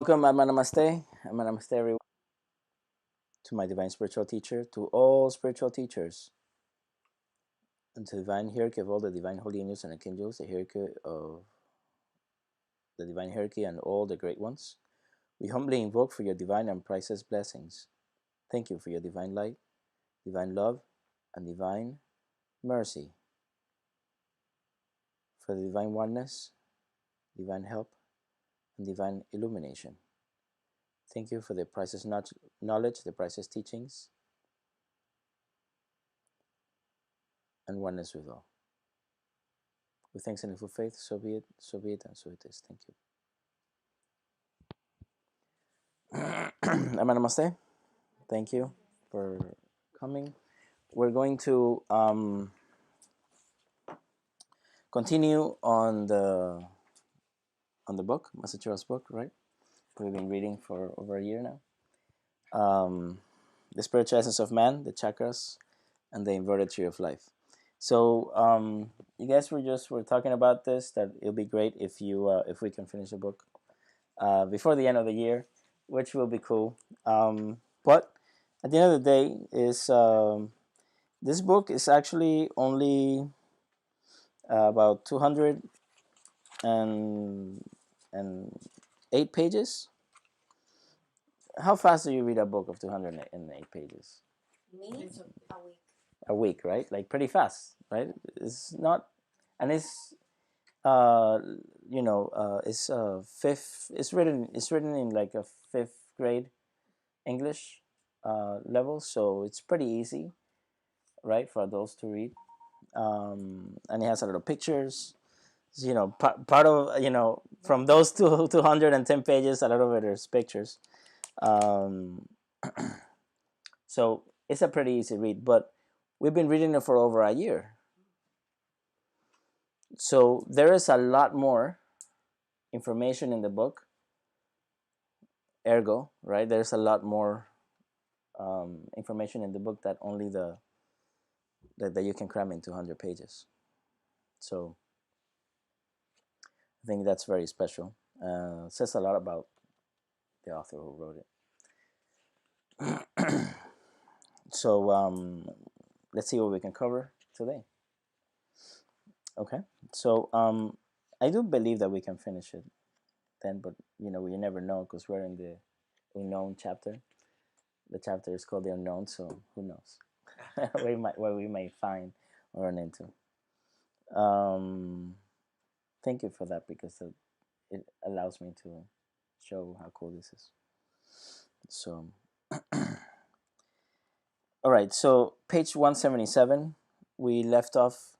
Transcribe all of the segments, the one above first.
Welcome, Namaste, everyone, to my divine spiritual teacher, to all spiritual teachers, and to the divine hierarchy of all the divine holy angels and archangels, the hierarchy of the divine hierarchy and all the great ones. We humbly invoke for your divine and priceless blessings. Thank you for your divine light, divine love, and divine mercy, for the divine oneness, divine help, and divine illumination. Thank you for the priceless knowledge, the priceless teachings, and oneness with all. With thanks and full faith, so be it, and so it is. Thank you. Namaste. Thank you for coming. We're going to continue on the book, Master Choa's book, right? We've been reading for over a year now. The spiritual essence of man, the chakras, and the inverted tree of life. So you guys were talking about this, that it'll be great if we can finish the book before the end of the year, which will be cool. But at the end of the day, is this book is actually only about 208 pages. How fast do you read a book of 208 pages? Me? A week. A week, right? Like pretty fast, right? It's not, and it's it's fifth. It's written in like a fifth grade English level, so it's pretty easy, right, for adults to read. And it has a lot of pictures. Part of from those 210 pages, a lot of it is pictures. Um, so it's a pretty easy read, but we've been reading it for over a year. So there is a lot more information in the book. Ergo, right? There's a lot more information in the book that only that you can cram in 200 pages. So I think that's very special. Says a lot about the author who wrote it. So let's see what we can cover today. Okay, so I do believe that we can finish it then, but you never know because we're in the unknown chapter. The chapter is called the unknown, so who knows what we might find or run into. Thank you for that because it allows me to show how cool this is. So, all right. So page 177, we left off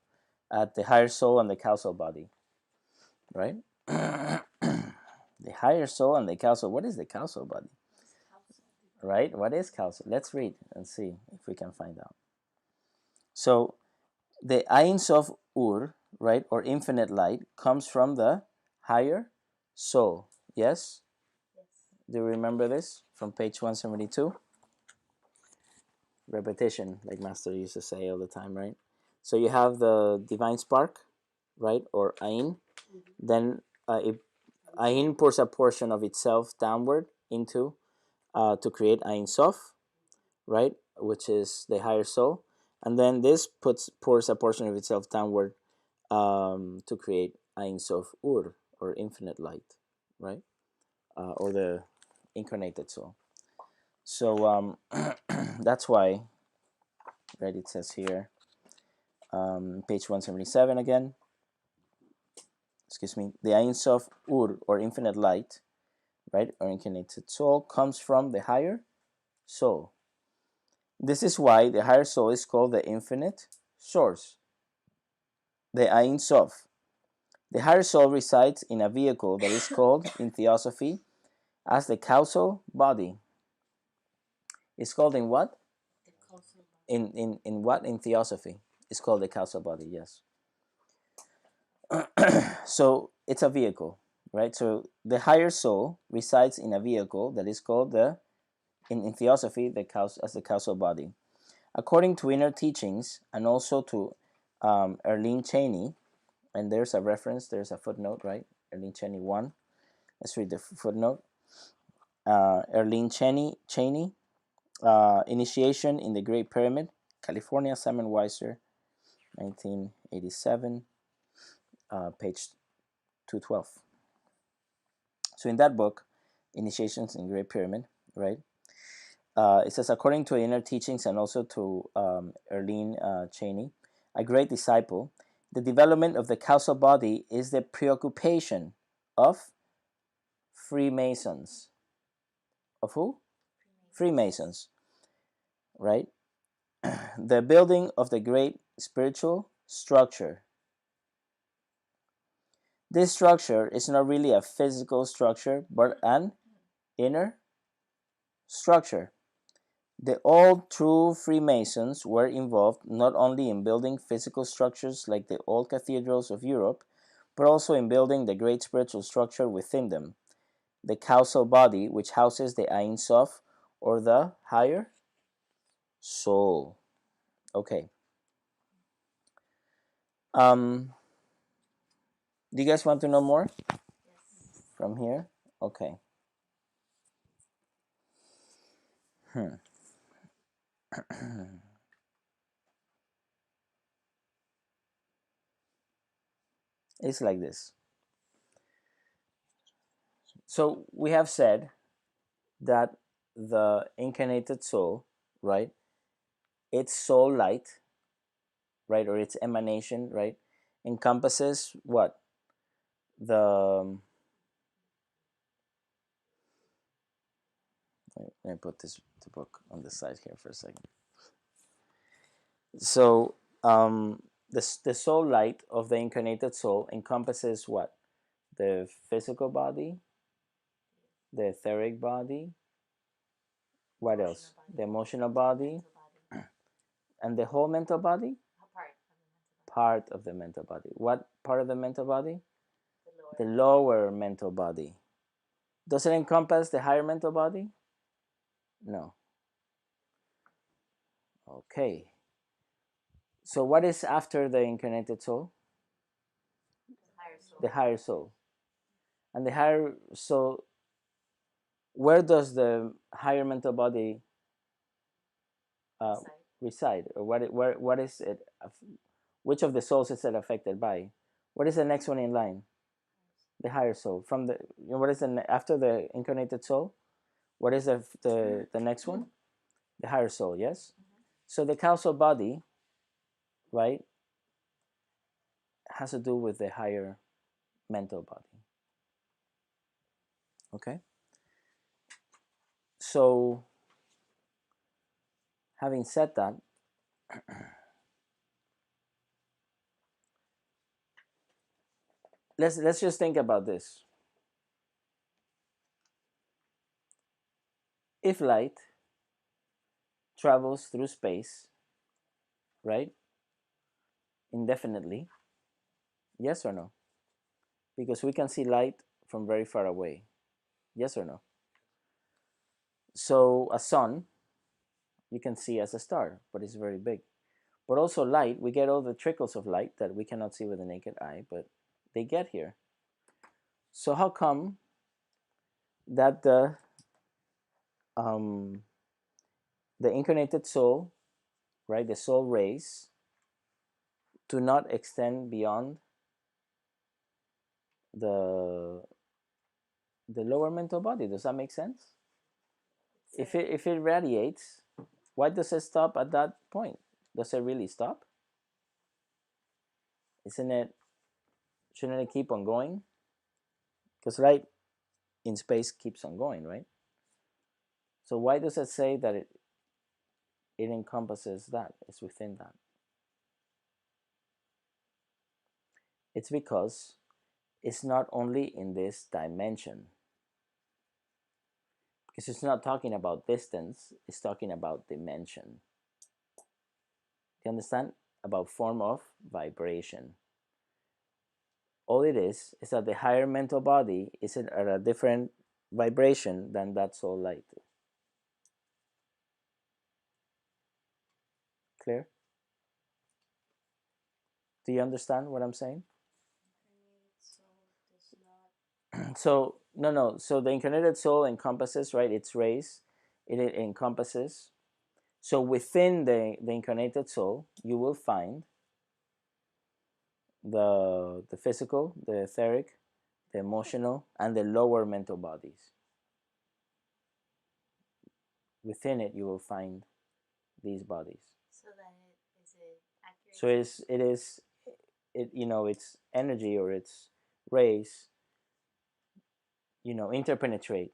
at the higher soul and the causal body, right? The higher soul and the causal. What is the causal body? Right? What is causal? Let's read and see if we can find out. So the Ein Sof Ur, right, or infinite light, comes from the higher soul. Yes? Do you remember this from page 172? Repetition, like Master used to say all the time, right? So you have the divine spark, right, or Ein. Then Ein pours a portion of itself downward into to create Ein Sof, right, which is the higher soul, and then this pours a portion of itself downward to create Ein Sof Ur, or infinite light, right, or the incarnated soul. So that's why, right, it says here, page 177 again, excuse me, the Ein Sof Ur, or infinite light, right, or incarnated soul, comes from the higher soul. This is why the higher soul is called the infinite source, the Ein Sof. The higher soul resides in a vehicle that is called, in theosophy, as the causal body. It's called in what? The causal In what? In theosophy. It's called the causal body, yes. So it's a vehicle, right? So the higher soul resides in a vehicle that is called in theosophy, as the causal body. According to inner teachings, and also to Erlene Cheney, and there's a reference, there's a footnote, right? Erlene Cheney 1. Let's read the footnote. Erlene Cheney, Initiation in the Great Pyramid, California, Simon Weiser, 1987, page 212. So in that book, Initiations in the Great Pyramid, right? It says, according to inner teachings and also to Erlene Cheney, a great disciple, the development of the causal body is the preoccupation of Freemasons. Of who? Freemasons, right? The building of the great spiritual structure. This structure is not really a physical structure, but an inner structure. The old true Freemasons were involved not only in building physical structures like the old cathedrals of Europe, but also in building the great spiritual structure within them, the causal body, which houses the Ein Sof, or the higher soul. Okay. Do you guys want to know more from here? Okay. It's like this. So we have said that the incarnated soul, right? Its soul light, right, or its emanation, right, encompasses what? Let me put the book on the side here for a second. So the soul light of the incarnated soul encompasses what? The physical body, the etheric body, what else? The emotional body, and the whole mental body? Part of the mental body. What part of the mental body? The lower mental body. Does it encompass the higher mental body? No. Okay. So what is after the incarnated soul? The higher soul. And the higher soul, where does the higher mental body uh, reside? Or what is it? Which of the souls is it affected by? What is the next one in line? The higher soul. From the what is the after the incarnated soul? What is the next one? The higher soul. Yes. So the causal body, right, has to do with the higher mental body. Okay. So having said that, let's just think about this. If light travels through space, right, indefinitely, yes or no? Because we can see light from very far away. Yes or no? So a sun you can see as a star, but it's very big. But also light, we get all the trickles of light that we cannot see with the naked eye, but they get here. So how come that um, the incarnated soul, right, the soul rays, do not extend beyond the the lower mental body? Does that make sense? If it radiates, why does it stop at that point? Does it really stop? Isn't it? Shouldn't it keep on going? Because light in space keeps on going, right? So why does it say that it encompasses that? It's within that. It's because it's not only in this dimension. Because it's not talking about distance, it's talking about dimension. Do you understand? About form of vibration. All it is that the higher mental body is at a different vibration than that soul light. Clear? Do you understand what I'm saying? So No. So the incarnated soul encompasses, right? Its rays. It encompasses. So within the incarnated soul, you will find the physical, the etheric, the emotional, and the lower mental bodies. Within it, you will find these bodies. So then, is it accurate? So its energy or its rays, interpenetrate,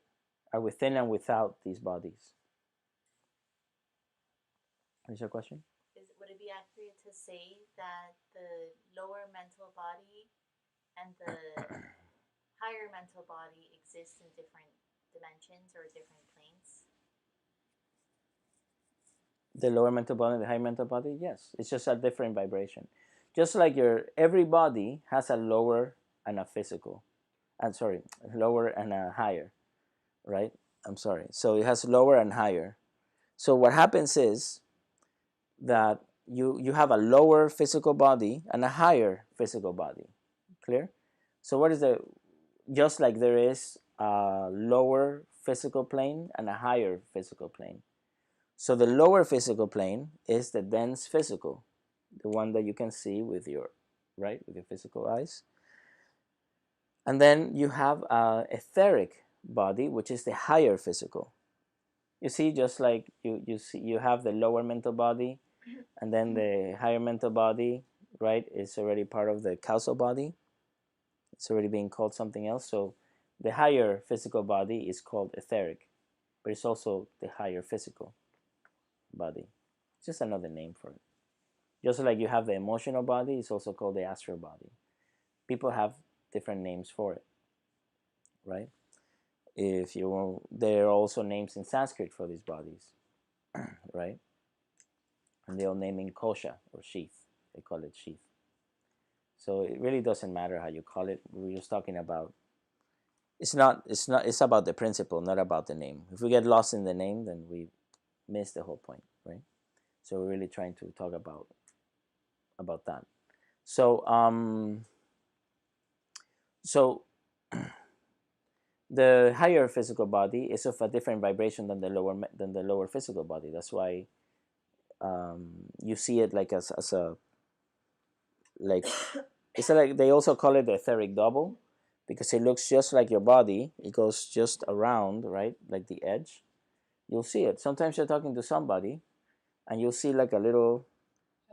are within and without these bodies. Is your question? Would it be accurate to say that the lower mental body and the higher mental body exist in different dimensions or different planes? The lower mental body and the higher mental body, yes, it's just a different vibration. Just like every body has a lower and a physical, and sorry, lower and a higher, right? I'm sorry. So it has lower and higher. So what happens is that you have a lower physical body and a higher physical body. Clear? So what is the just like there is a lower physical plane and a higher physical plane. So the lower physical plane is the dense physical, the one that you can see with your physical eyes. And then you have a etheric body, which is the higher physical. You see, just like you have the lower mental body, and then the higher mental body, right, is already part of the causal body. It's already being called something else. So the higher physical body is called etheric, but it's also the higher physical body. It's just another name for it. Just like you have the emotional body, it's also called the astral body. People have different names for it, right? If you want, there are also names in Sanskrit for these bodies, right? And they're all naming kosha or sheath. They call it sheath. So it really doesn't matter how you call it. We're just talking about. It's about the principle, not about the name. If we get lost in the name, then we miss the whole point, right? So we're really trying to talk about that. So so the higher physical body is of a different vibration than the lower physical body. That's why you see it like as a like it's like they also call it the etheric double because it looks just like your body. It goes just around, right, like the edge. You'll see it. Sometimes you're talking to somebody, and you'll see like a little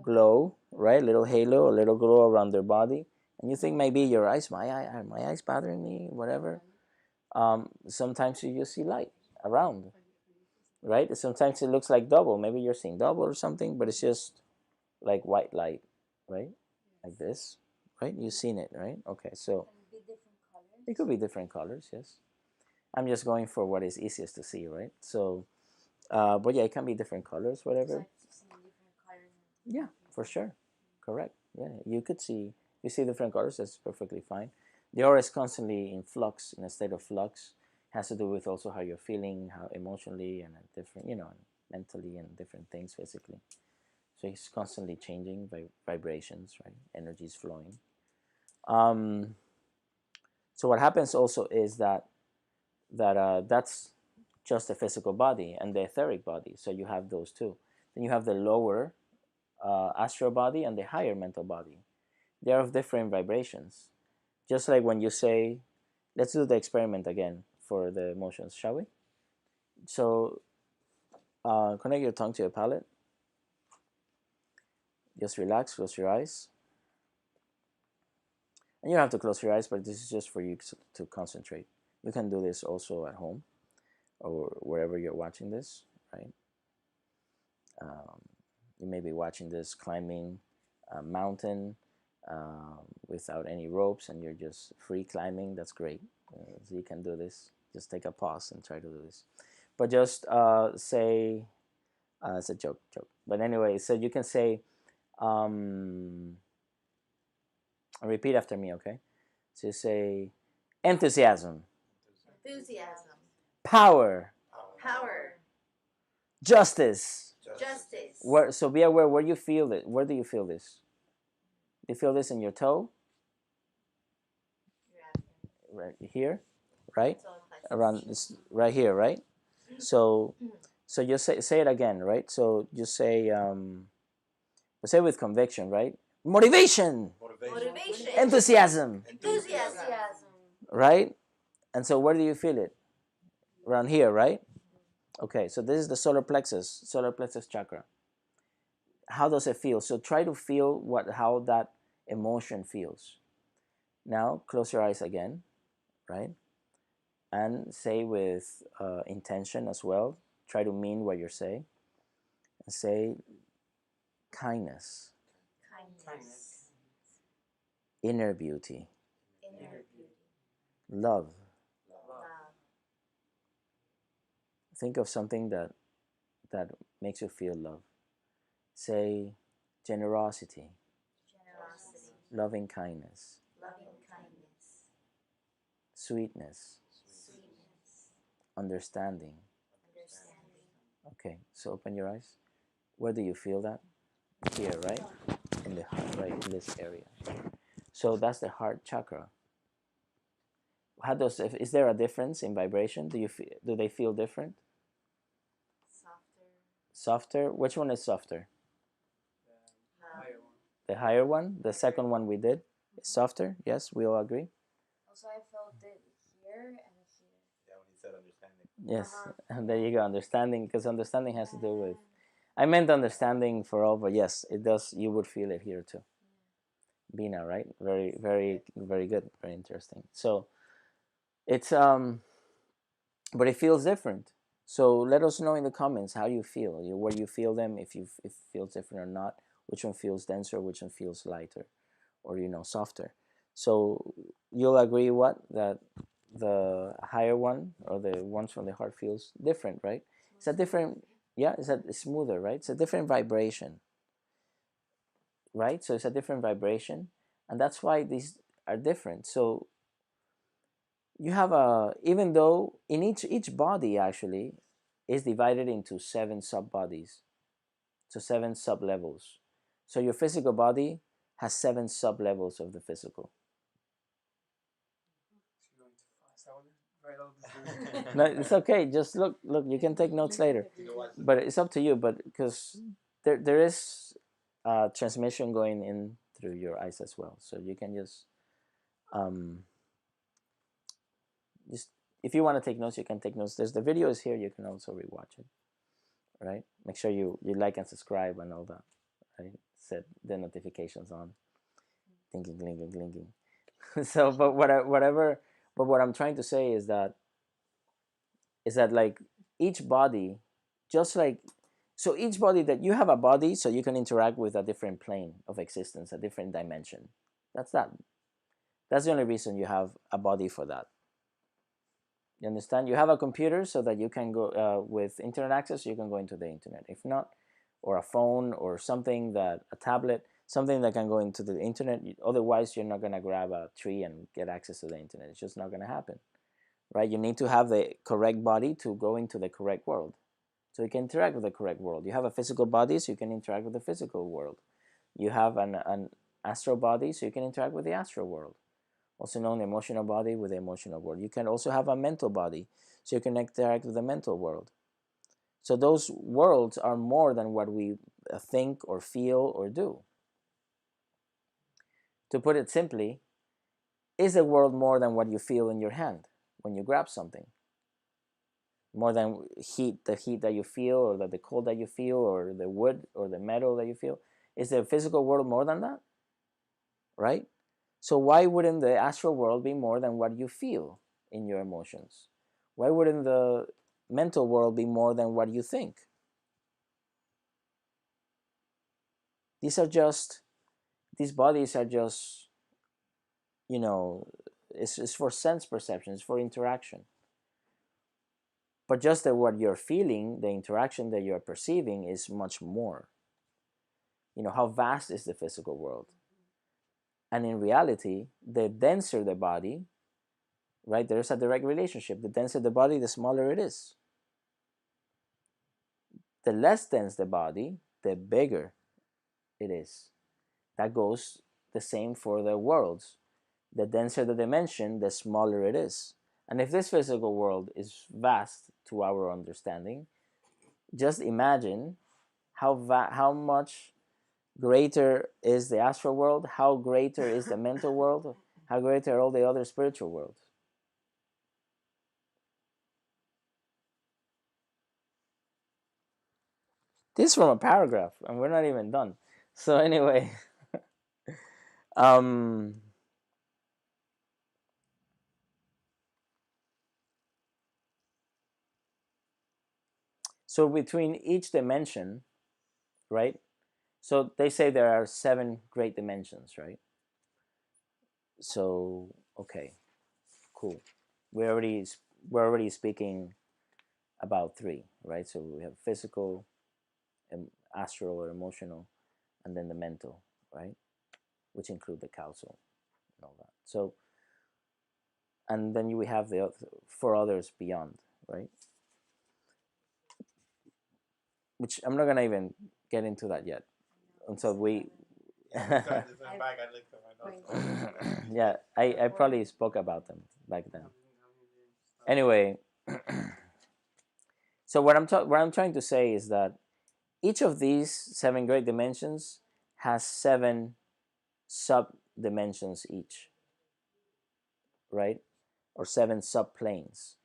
glow, right, little halo, a little glow around their body, and you think maybe your eyes, my eyes bothering me, whatever. Sometimes you just see light around, right? Sometimes it looks like double. Maybe you're seeing double or something, but it's just like white light, right? Like this, right? You've seen it, right? Okay, so it could be different colors, yes. I'm just going for what is easiest to see, right? So, but yeah, it can be different colors, whatever. Yeah, for sure. Correct. Yeah, you see different colors. That's perfectly fine. The aura is constantly in flux, in a state of flux. It has to do with also how you're feeling, how emotionally and different, mentally and different things physically. So it's constantly changing vibrations, right? Energy is flowing. Um, so what happens also is that's just the physical body and the etheric body. So you have those two. Then you have the lower astral body and the higher mental body. They are of different vibrations. Just like when you say, let's do the experiment again for the emotions, shall we? So connect your tongue to your palate. Just relax, close your eyes. And you don't have to close your eyes, but this is just for you to concentrate. You can do this also at home or wherever you're watching this, right? Um, you may be watching this climbing a mountain without any ropes and you're just free climbing. That's great. So you can do this. Just take a pause and try to do this. But just say, it's a joke. But anyway, so you can say, um, repeat after me, okay? So you say, enthusiasm, Enthusiasm. power, Power. justice. Justice. So be aware where you feel it. Where do you feel this? Do you feel this in your toe? Right here, right? Solar plexus. Around this, right here, right? So, so you say it again, right? So you say with conviction, right? Motivation, Motivation. enthusiasm, Enthusiasm. right? And so where do you feel it? Around here, right? Okay, so this is the solar plexus chakra. How does it feel? So try to feel how that emotion feels. Now close your eyes again, right? And say with intention as well. Try to mean what you're saying. And say kindness, Kindness. inner beauty, Inner beauty. love. Love. Think of something that makes you feel love. Say generosity, Generosity. loving kindness, Loving kindness. sweetness, Sweetness. understanding. Understanding. Okay, so open your eyes. Where do you feel that? Here, right? In the heart, right in this area. So that's the heart chakra. How does is there a difference in vibration? Do they feel different? Softer. Softer? Which one is softer? Higher one. The higher one? The second one we did is softer? Yes, we all agree? Also, I felt it here and here. Yeah, when he said understanding. Yes, and there you go, understanding, because understanding has to do with. I meant understanding for all, but yes, it does. You would feel it here too. Bina, right? Very, very, very good. Very interesting. So it's but it feels different. So let us know in the comments how you feel, where you feel them, if it feels different or not, which one feels denser, which one feels lighter, or softer. So you'll agree that the higher one or the ones from the heart feels different, right? It's a different, yeah, it's smoother, right? It's a different vibration, right? So it's a different vibration, and that's why these are different. So you have even though in each body actually is divided into 7 sub bodies, so 7 sub levels. So your physical body has 7 sub levels of the physical. No, it's okay. Just look. You can take notes later, but it's up to you. But because there is transmission going in through your eyes as well, so you can um, just if you want to take notes, you can take notes. There's the video is here. You can also rewatch it. Right. Make sure you like and subscribe and all that. Right. Set the notifications on. Thinking, clinking, clinking. So, but what I'm trying to say is that like each body, just like so each body that you have a body, so you can interact with a different plane of existence, a different dimension. That's that. That's the only reason you have a body for that. You understand? You have a computer so that you can go with internet access. You can go into the internet. If not, or a phone or something a tablet, something that can go into the internet. Otherwise, you're not gonna grab a tree and get access to the internet. It's just not gonna happen, right? You need to have the correct body to go into the correct world, so you can interact with the correct world. You have a physical body, so you can interact with the physical world. You have an astral body, so you can interact with the astral world, also known emotional body with the emotional world. You can also have a mental body, so you can interact with the mental world. So those worlds are more than what we think or feel or do. To put it simply, is the world more than what you feel in your hand when you grab something? More than the heat that you feel, or the cold that you feel, or the wood or the metal that you feel? Is the physical world more than that? Right? So why wouldn't the astral world be more than what you feel in your emotions? Why wouldn't the mental world be more than what you think? These bodies are just, it's for sense perception, it's for interaction. But just that what you're feeling, the interaction that you're perceiving is much more. How vast is the physical world? And in reality, the denser the body, right, there's a direct relationship. The denser the body, the smaller it is. The less dense the body, the bigger it is. That goes the same for the worlds. The denser the dimension, the smaller it is. And if this physical world is vast to our understanding, just imagine how much greater is the astral world, how greater is the mental world, how greater are all the other spiritual worlds. This is from a paragraph, and we're not even done. So anyway, um, so between each dimension, right? So they say there are 7 great dimensions, right? So okay, cool. We're already we're already speaking about 3, right? So we have physical, astral or emotional, and then the mental, right? Which include the causal and all that. So, and then we have the 4 others beyond, right? Which I'm not gonna even get into that yet until we. Yeah, I probably spoke about them back then. Anyway, so what I'm trying to say is that each of these 7 great dimensions has 7 sub dimensions each, right? Or 7 subplanes.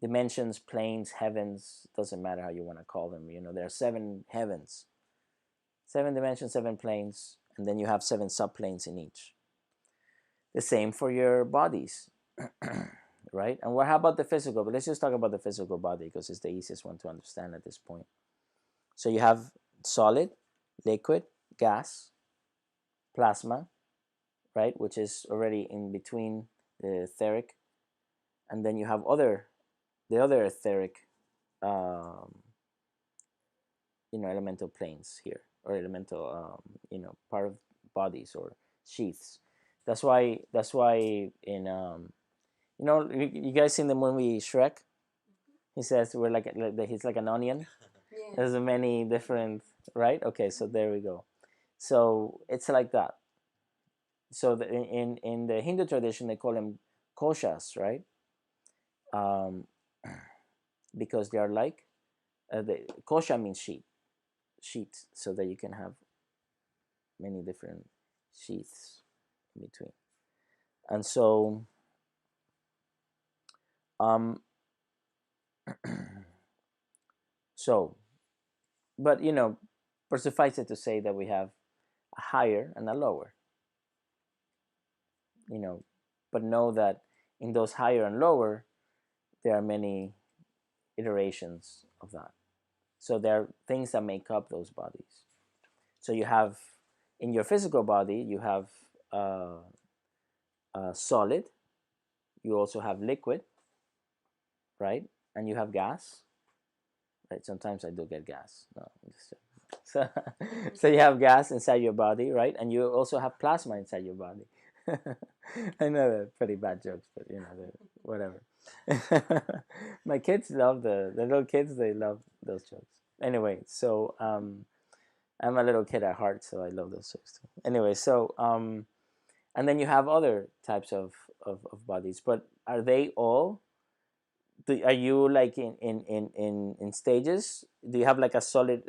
Dimensions, planes, heavens, doesn't matter how you want to call them. There are 7 heavens, 7 dimensions, 7 planes, and then you have 7 subplanes in each. The same for your bodies, right? And how about the physical? But let's just talk about the physical body because it's the easiest one to understand at this point. So you have solid, liquid, gas, plasma, right, which is already in between the etheric, and then you have the other etheric, um, elemental planes here, or elemental, part of bodies or sheaths. That's why in you guys seen the movie Shrek? He says we're he's like an onion. Yeah. There's many different, right? Okay, so there we go. So it's like that. So in the Hindu tradition, they call them koshas, right? Um, because they are like the kosha means sheets, so that you can have many different sheaths in between. And so, um, so, but for suffice it to say that we have a higher and a lower, but know that in those higher and lower, there are many iterations of that. So there are things that make up those bodies. So you have in your physical body, you have solid, you also have liquid, right? And you have gas, right? Sometimes I do get gas. No, so, so you have gas inside your body, right? And you also have plasma inside your body. I know they're pretty bad jokes, but whatever. My kids love the little kids. They love those jokes. Anyway, so I'm a little kid at heart, so I love those jokes too. Anyway, so and then you have other types of bodies, but are they all? Are you like in stages? Do you have like a solid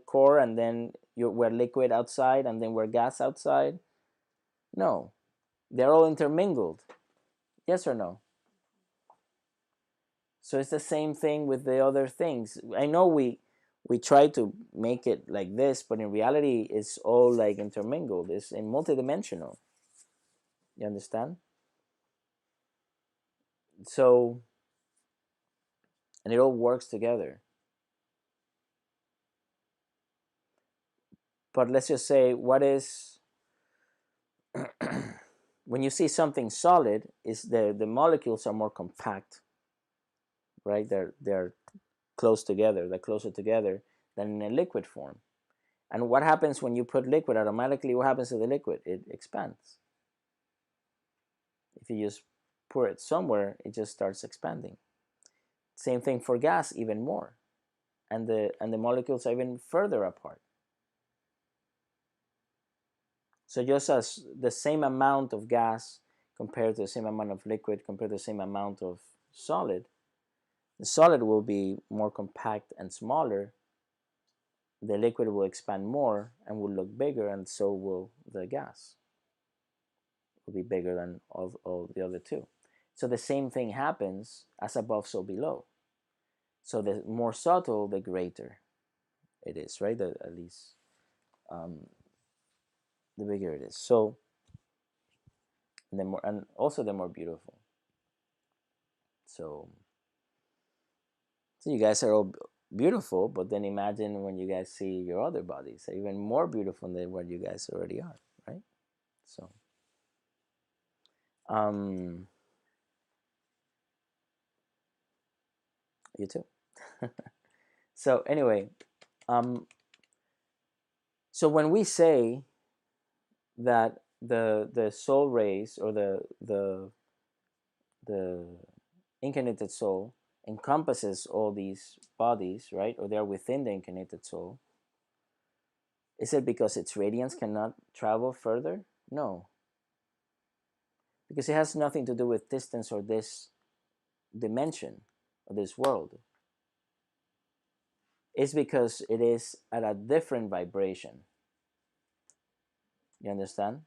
core, and then we're liquid outside, and then we're gas outside? No, they're all intermingled. Yes or no? So it's the same thing with the other things. I know we try to make it like this, but in reality, it's all like intermingled. It's in multidimensional. You understand? So, and it all works together. But let's just say, what is when you see something solid, is the molecules are more compact, right? They're close together. They're closer together than in a liquid form. And what happens when you put liquid? Automatically, what happens to the liquid? It expands. If you just pour it somewhere, it just starts expanding. Same thing for gas, even more, and the molecules are even further apart. So just as the same amount of gas compared to the same amount of liquid compared to the same amount of solid, the solid will be more compact and smaller. The liquid will expand more and will look bigger, and so will the gas. Will be bigger than all the other two. So the same thing happens as above, so below. So the more subtle, the greater it is, right? At least the bigger it is. So the more, and also the more beautiful. So, so you guys are all beautiful, but then imagine when you guys see your other bodies, even more beautiful than what you guys already are, right? So, you too. So anyway, so when we say that the soul rays or the incarnated soul encompasses all these bodies, right? Or they're within the incarnated soul. Is it because its radiance cannot travel further? No, because it has nothing to do with distance or this dimension or this world. It's because it is at a different vibration. You understand?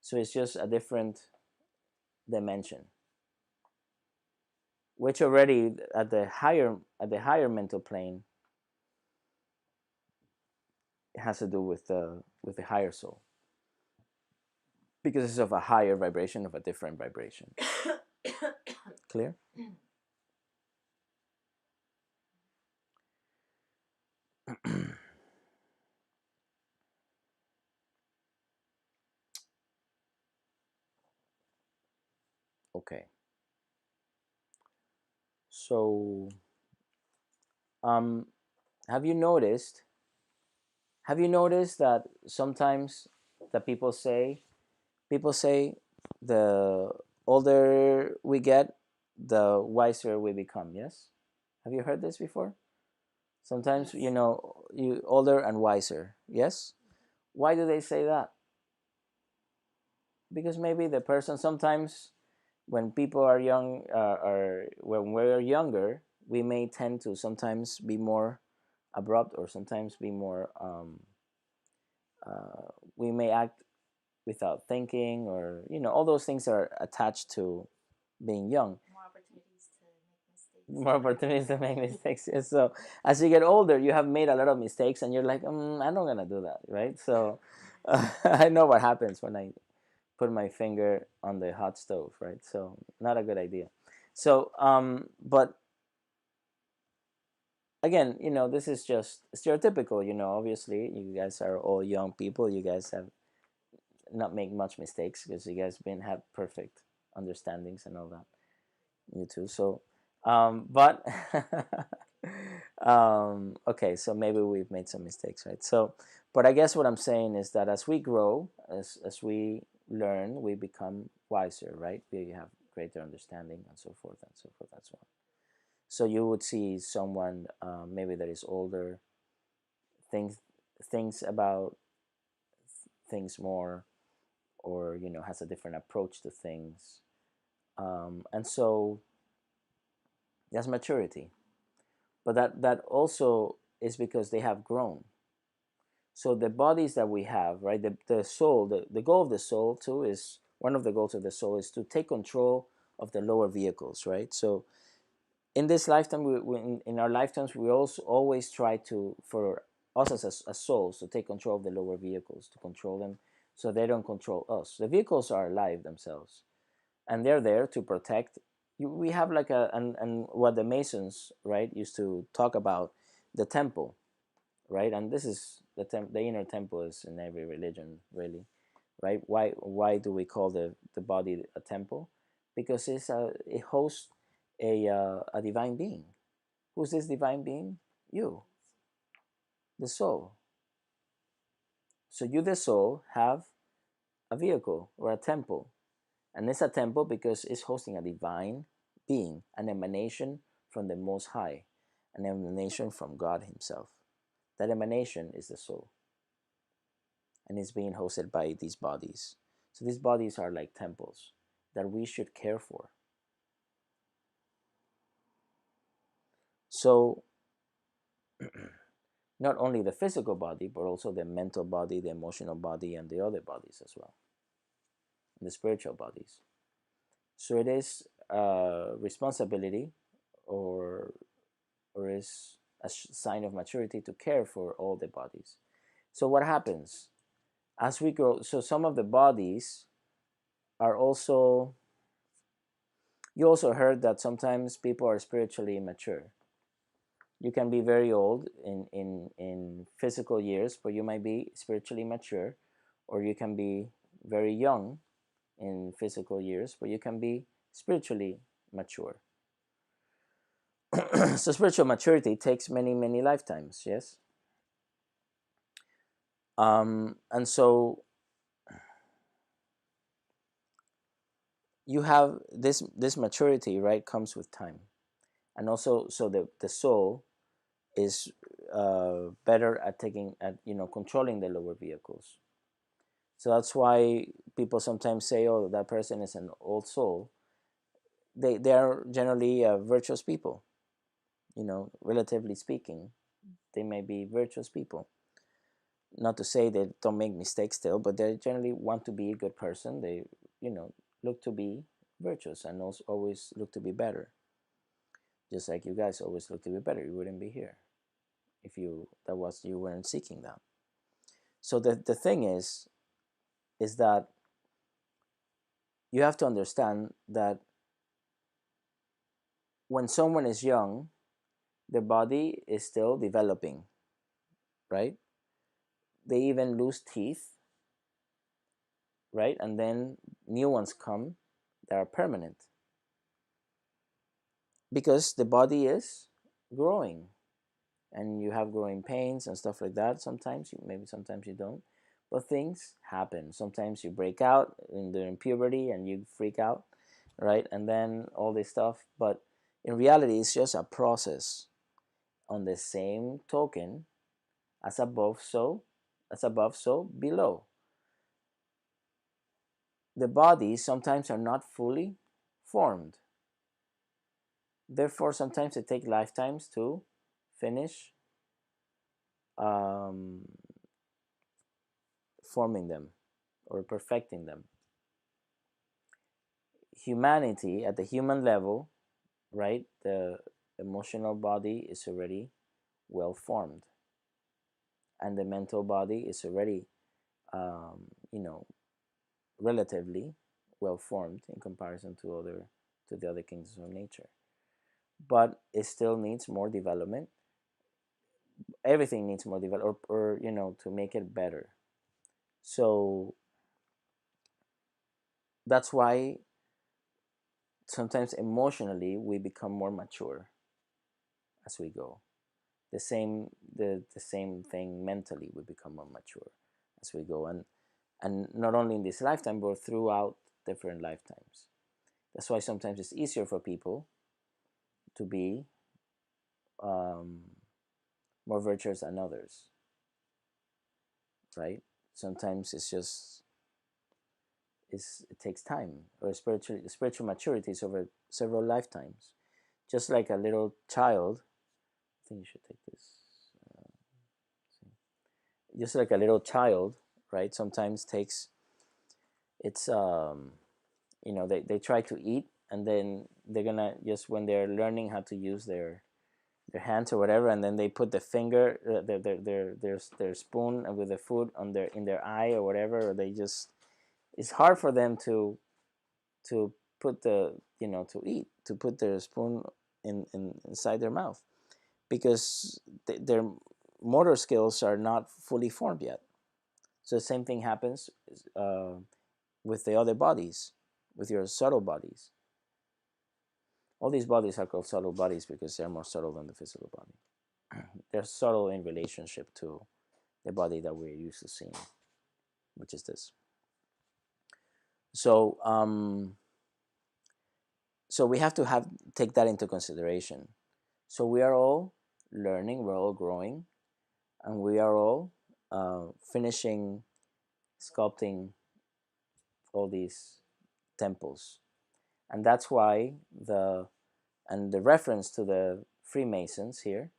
So it's just a different dimension, which already at the higher mental plane has to do with the higher soul, because it's of a higher vibration, of a different vibration. Clear? Okay. So, um, have you noticed? Have you noticed that sometimes that people say the older we get, the wiser we become. Yes. Have you heard this before? Sometimes, Yes. you know, you older and wiser. Yes. Why do they say that? Because maybe the person sometimes when people are young, or when we're younger, we may tend to sometimes be more abrupt, or sometimes be more we may act without thinking, or all those things are attached to being young. More opportunities to make mistakes. More opportunities to make mistakes. So as you get older, you have made a lot of mistakes, and you're like, I'm not gonna do that, right? So I know what happens when I put my finger on the hot stove, right? So not a good idea. So but again, this is just stereotypical. Obviously, you guys are all young people. You guys have not make much mistakes because you guys been have perfect understandings and all that. You too. So, but okay. So maybe we've made some mistakes, right? So, but I guess what I'm saying is that as we grow, as we learn, we become wiser, right? We have greater understanding and so forth and so forth and so on. So you would see someone maybe that is older, thinks about things more, or has a different approach to things, and so that's maturity. But that also is because they have grown. So the bodies that we have, right, the soul, the goal of the soul too is one of the goals of the soul is to take control of the lower vehicles, right? So in this lifetime, in our lifetimes, we also always try to, for us as souls, to take control of the lower vehicles, to control them so they don't control us. The vehicles are alive themselves, and they're there to protect. We have like and what the Masons, right, used to talk about, the temple, right? And this is the inner temple is in every religion, really, right? Why do we call the body a temple? Because it hosts a divine being. Who's this divine being? You, the soul. So you, the soul, have a vehicle or a temple, and it's a temple because it's hosting a divine being, an emanation from the Most High, an emanation from God Himself. That emanation is the soul, and it's being hosted by these bodies. So these bodies are like temples that we should care for. So not only the physical body, but also the mental body, the emotional body, and the other bodies as well, the spiritual bodies. So it is a responsibility, or is a sign of maturity to care for all the bodies. So what happens as we grow? So some of the bodies are also. You also heard that sometimes people are spiritually immature. You can be very old in physical years, but you might be spiritually mature, or you can be very young in physical years, but you can be spiritually mature. So spiritual maturity takes many, many lifetimes, yes? And so you have this maturity, right, comes with time. And also, so the soul is better at controlling the lower vehicles. So that's why people sometimes say, "Oh, that person is an old soul." They are generally virtuous people. Relatively speaking, they may be virtuous people. Not to say they don't make mistakes still, but they generally want to be a good person. They, look to be virtuous and also always look to be better. Just like you guys always look to be better, you wouldn't be here if you weren't seeking that. So the thing is that you have to understand that when someone is young, their body is still developing, right? They even lose teeth, right? And then new ones come that are permanent because the body is growing, and you have growing pains and stuff like that. Sometimes maybe sometimes you don't, but things happen. Sometimes you break out during puberty and you freak out, right? And then all this stuff. But in reality, it's just a process. On the same token, as above, so below. The bodies sometimes are not fully formed. Therefore, sometimes it takes lifetimes to finish um, forming them or perfecting them. Humanity, at the human level, right, the emotional body is already well formed, and the mental body is already, um, you know, relatively well formed in comparison to the other kingdoms of nature. But it still needs more development. Everything needs more development, or to make it better. So that's why sometimes emotionally we become more mature as we go. The same thing mentally, we become more mature as we go, and not only in this lifetime but throughout different lifetimes. That's why sometimes it's easier for people to be um, more virtuous than others, right? Sometimes it takes time, or spiritual maturity is over several lifetimes. Just like a little child, I think you should take this. Just like a little child, right? Sometimes takes it's they try to eat, and then they're gonna just when they're learning how to use their hands or whatever, and then they put the finger their spoon with the food on their eye or whatever, or they just it's hard for them to put to eat, to put their spoon inside their mouth, because their motor skills are not fully formed yet. So the same thing happens uh, with the other bodies, with your subtle bodies. All these bodies are called subtle bodies because they're more subtle than the physical body. They're subtle in relationship to the body that we're used to seeing, which is this. So, so we have to take that into consideration. So we are all learning, we're all growing, and we are all finishing sculpting all these temples. And that's why the reference to the Freemasons here,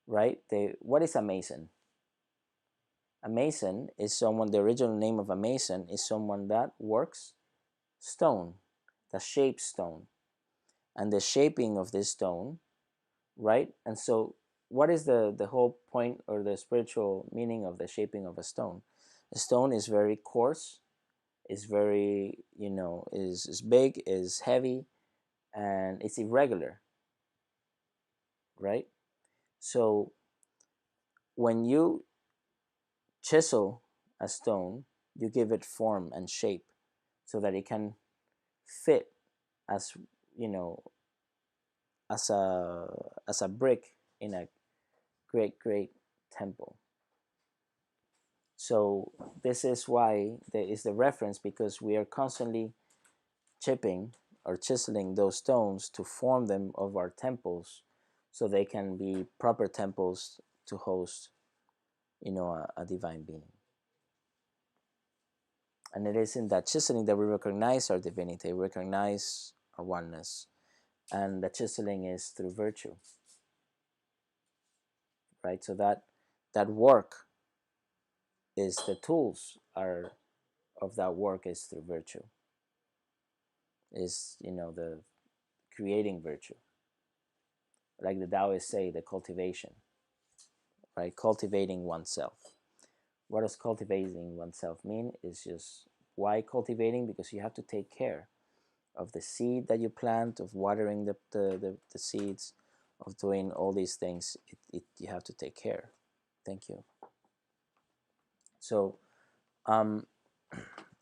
right? What is a Mason? A Mason is someone, the original name of a Mason is someone that works stone, that shapes stone, and the shaping of this stone, right? And so, what is the whole point or the spiritual meaning of the shaping of a stone? A stone is very coarse, is very, is big, is heavy, and it's irregular, right? So when you chisel a stone, you give it form and shape so that it can fit as, you know as a brick in a great temple. So this is why there is the reference, because we are constantly chipping or chiseling those stones to form them of our temples, so they can be proper temples to host, a divine being. And it is in that chiseling that we recognize our divinity, recognize our oneness, and the chiseling is through virtue, right? So that work is the tools are of that work is through virtue, is the creating virtue, like the Taoists say, the cultivation, right? Cultivating oneself. What does cultivating oneself mean? Is just why cultivating? Because you have to take care of the seed that you plant, of watering the seeds, of doing all these things. You have to take care. Thank you. So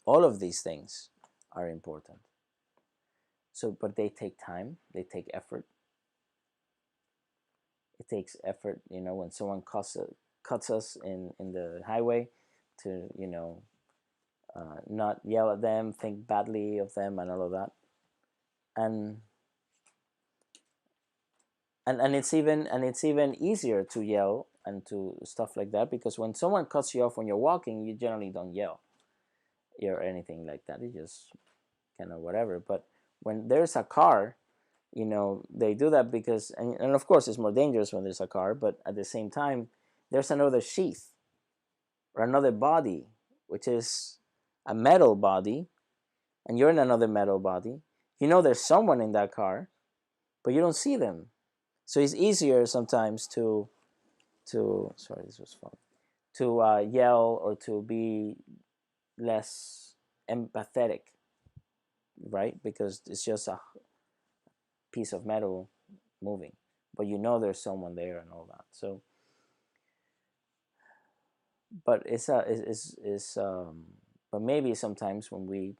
all of these things are important. So, but they take time. They take effort. It takes effort. When someone cuts us in the highway, to not yell at them, think badly of them, and all of that. And it's even easier to yell and to stuff like that, because when someone cuts you off when you're walking, you generally don't yell or anything like that. You just kind of whatever. But when there's a car, they do that because, and of course it's more dangerous when there's a car, but at the same time, there's another sheath or another body, which is a metal body, and you're in another metal body. There's someone in that car, but you don't see them. So it's easier sometimes to sorry, this was fun, to yell or to be less empathetic, right? Because it's just a piece of metal moving, but there's someone there and all that. So, but but maybe sometimes when we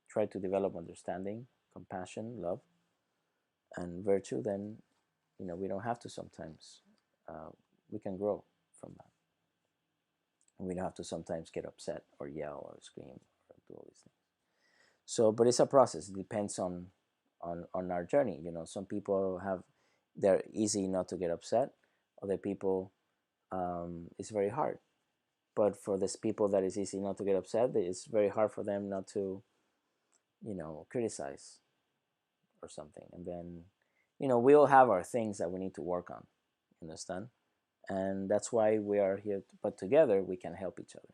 try to develop understanding, compassion, love, and virtue, then we don't have to sometimes. We can grow from that. And we don't have to sometimes get upset or yell or scream or do all these things. So, but it's a process. It depends on our journey. Some people they're easy not to get upset. Other people, it's very hard. But for these people that is easy not to get upset, it's very hard for them not to, criticize or something. And then, we all have our things that we need to work on. Understand? And that's why we are here. But together we can help each other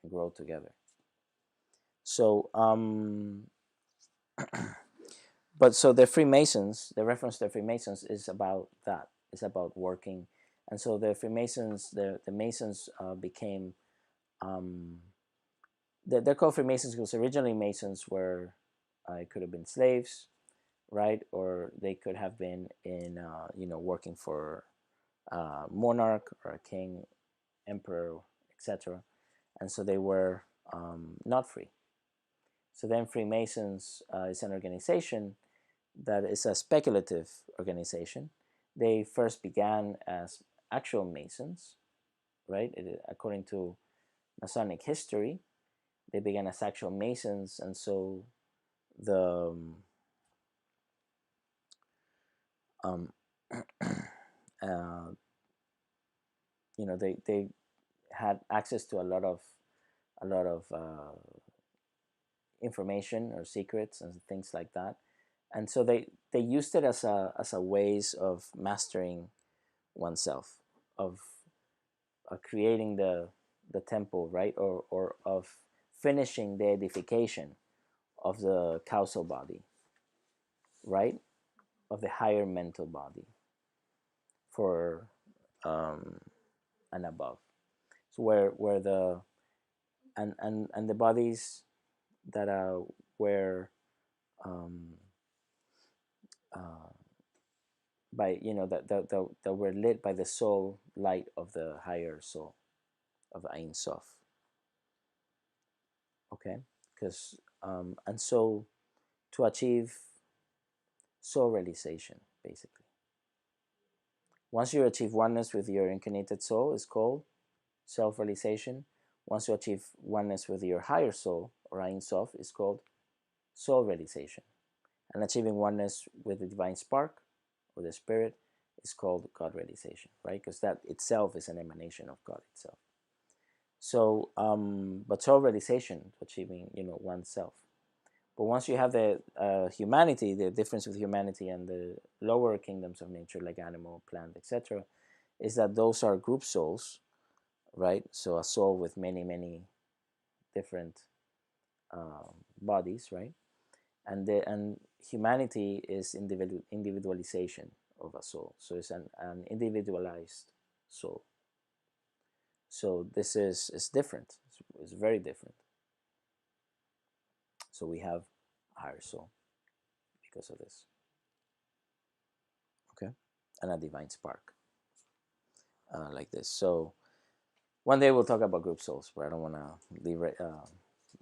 and grow together. So, but so the Freemasons, the reference to the Freemasons is about that. It's about working, and so the Freemasons, the Masons became, they're called Freemasons because originally Masons were, it could have been slaves, right, or they could have been in, working for a monarch or a king, emperor, etc. And so they were not free. So then Freemasons is an organization that is a speculative organization. They first began as actual Masons, right? According to Masonic history, they began as actual Masons, and so the um, uh, they had access to a lot of information or secrets and things like that. And so they used it as a ways of mastering oneself, of creating the temple, right, or of finishing the edification of the causal body, right, of the higher mental body for and above. So where the and the bodies that were um, uh, by that were lit by the soul light of the higher soul of Ein Sof. Okay, because and so to achieve soul realization, basically, once you achieve oneness with your incarnated soul, is called self realization. Once you achieve oneness with your higher soul or Ein Sof, is called soul realization. And achieving oneness with the divine spark or the spirit is called God realization, right? Because that itself is an emanation of God itself. So, but soul realization, achieving, oneself. But once you have the humanity, the difference with humanity and the lower kingdoms of nature, like animal, plant, etc., is that those are group souls, right? So a soul with many, many different bodies, right? And humanity is individualization of a soul. So it's an individualized soul. So this is different. It's very different. So we have a higher soul because of this. Okay, and a divine spark like this. So one day we'll talk about group souls, but I don't want to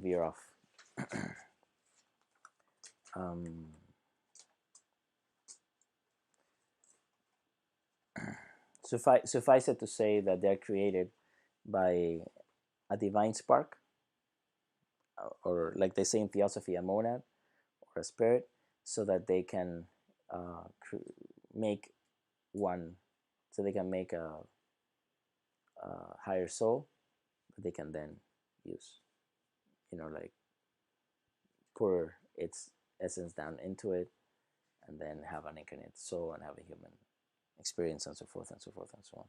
veer off. um, suffice it to say that they're created by a divine spark, or like they say in theosophy, a monad or a spirit, so that they can make one, so they can make a higher soul that they can then use, like pour its essence down into it, and then have an incarnate soul and have a human experience, and so forth and so forth and so on,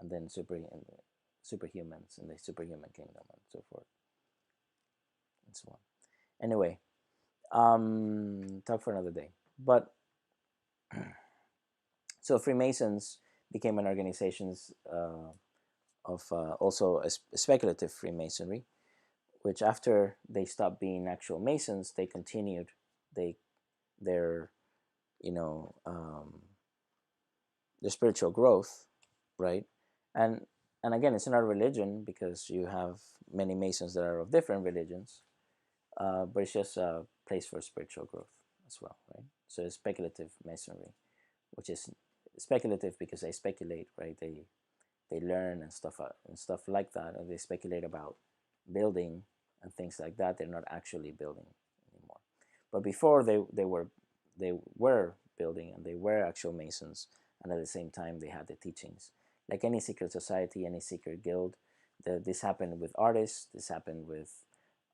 and then superhumans in the superhuman kingdom and so forth and so on. Anyway, talk for another day. But so Freemasons became an organization of also a speculative Freemasonry, which after they stopped being actual Masons, they continued their you know um, their spiritual growth, right? And and again, it's not a religion because you have many Masons that are of different religions, but it's just a place for spiritual growth as well, right? So it's speculative Masonry, which is speculative because they speculate, right? They learn and stuff like that, and they speculate about building and things like that. They're not actually building anymore. But before they were building, and they were actual Masons, and at the same time they had the teachings. Like any secret society, any secret guild, this happened with artists. This happened with,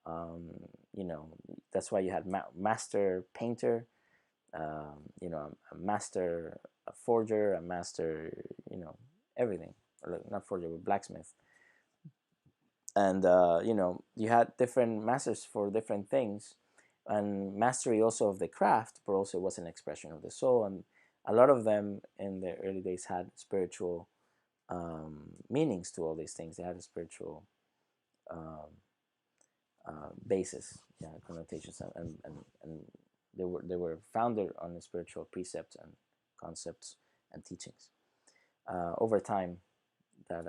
um, you know, that's why you had master painter, a master a forger, a master, everything, or not forger, but blacksmith. And you had different masters for different things, and mastery also of the craft, but also was an expression of the soul. And a lot of them in the early days had spiritual meanings to all these things. They had a spiritual um, basis, yeah, connotations, and they were founded on the spiritual precepts and concepts and teachings. Over time, that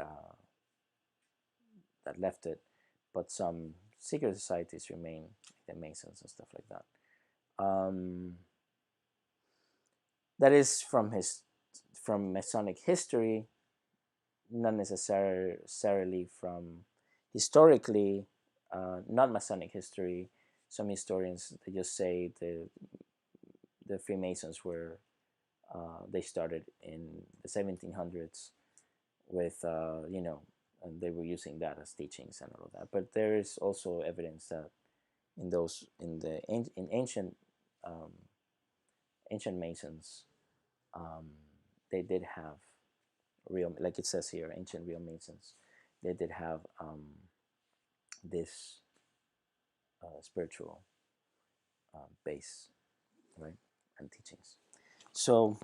that left it, but some secret societies remain, like the Masons and stuff like that. That is from Masonic history, not necessarily from historically, not Masonic history. Some historians, they just say the Freemasons were they started in the 1700s with and they were using that as teachings and all of that. But there is also evidence that in those in um, ancient masons, um, they did have real, like it says here, ancient real masons. They did have this spiritual base, right, and teachings. So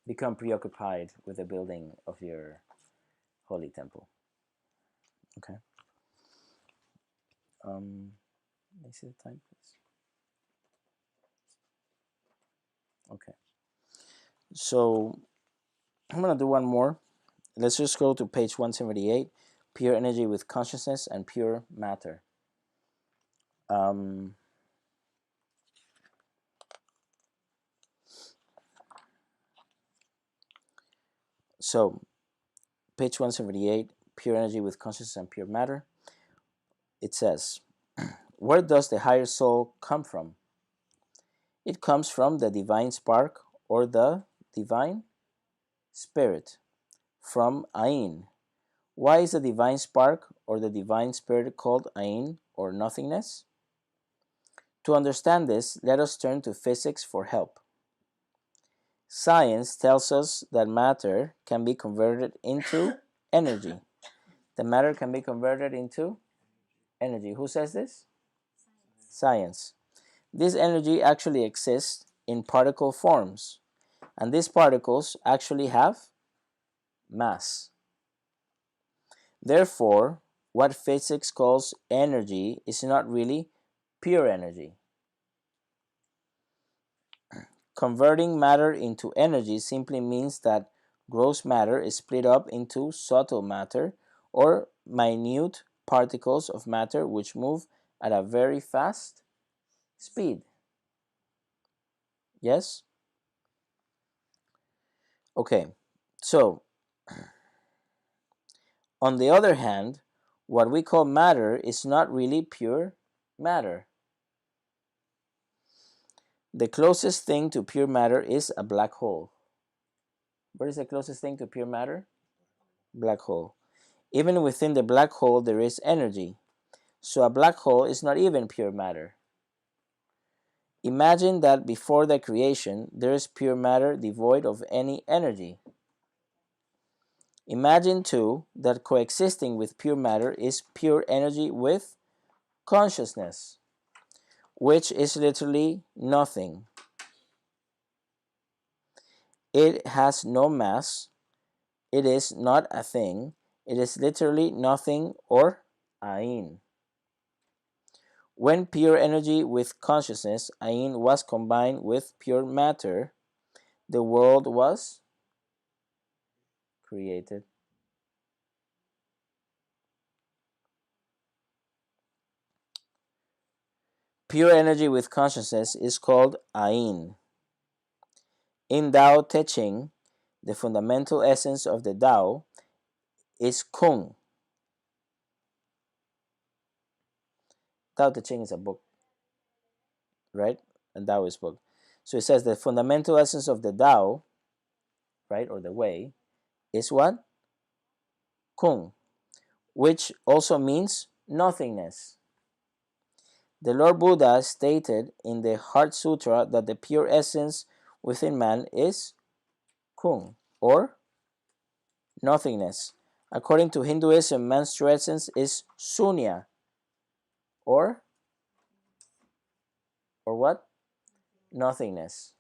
become preoccupied with the building of your holy temple. Okay. Let me see the time, please. Okay. So I'm gonna do one more. Let's just go to page 178. Pure energy with consciousness and pure matter. Um, so page 178, pure energy with consciousness and pure matter. It says, where does the higher soul come from? It comes from the divine spark or the divine spirit, from Ain. Why is the divine spark or the divine spirit called Ain or nothingness? To understand this, let us turn to physics for help. Science tells us that matter can be converted into energy. The matter can be converted into energy. Who says this? Science. This energy actually exists in particle forms, and these particles actually have mass. Therefore, what physics calls energy is not really pure energy. Converting matter into energy simply means that gross matter is split up into subtle matter or minute particles of matter which move at a very fast speed. Yes? Okay, so on the other hand, what we call matter is not really pure matter. The closest thing to pure matter is a black hole. What is the closest thing to pure matter? Black hole. Even within the black hole, there is energy. So a black hole is not even pure matter. Imagine that before the creation, there is pure matter devoid of any energy. Imagine too that coexisting with pure matter is pure energy with consciousness, which is literally nothing. It has no mass. It is not a thing. It is literally nothing or Ain. When pure energy with consciousness, Ain, was combined with pure matter, the world was created. Pure energy with consciousness is called Ain. In Tao Te Ching, the fundamental essence of the Tao is Kung. Tao Te Ching is a book, right? A Taoist book. So it says the fundamental essence of the Tao, right, or the way, is what? Kung, which also means nothingness. The Lord Buddha stated in the Heart Sutra that the pure essence within man is Kung, or nothingness. According to Hinduism, man's true essence is Sunya, or what? Nothingness.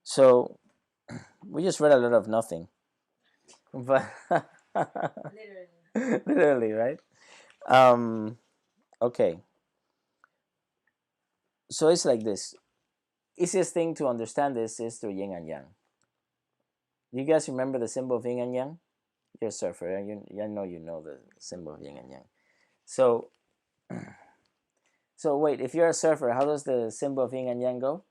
So we just read a lot of nothing, but Literally. literally, right? Um, okay, so it's like this. Easiest thing to understand this is through yin and yang. Do you guys remember the symbol of yin and yang? You're a surfer. I know you know the symbol of yin and yang. So, so wait. If you're a surfer, how does the symbol of yin and yang go?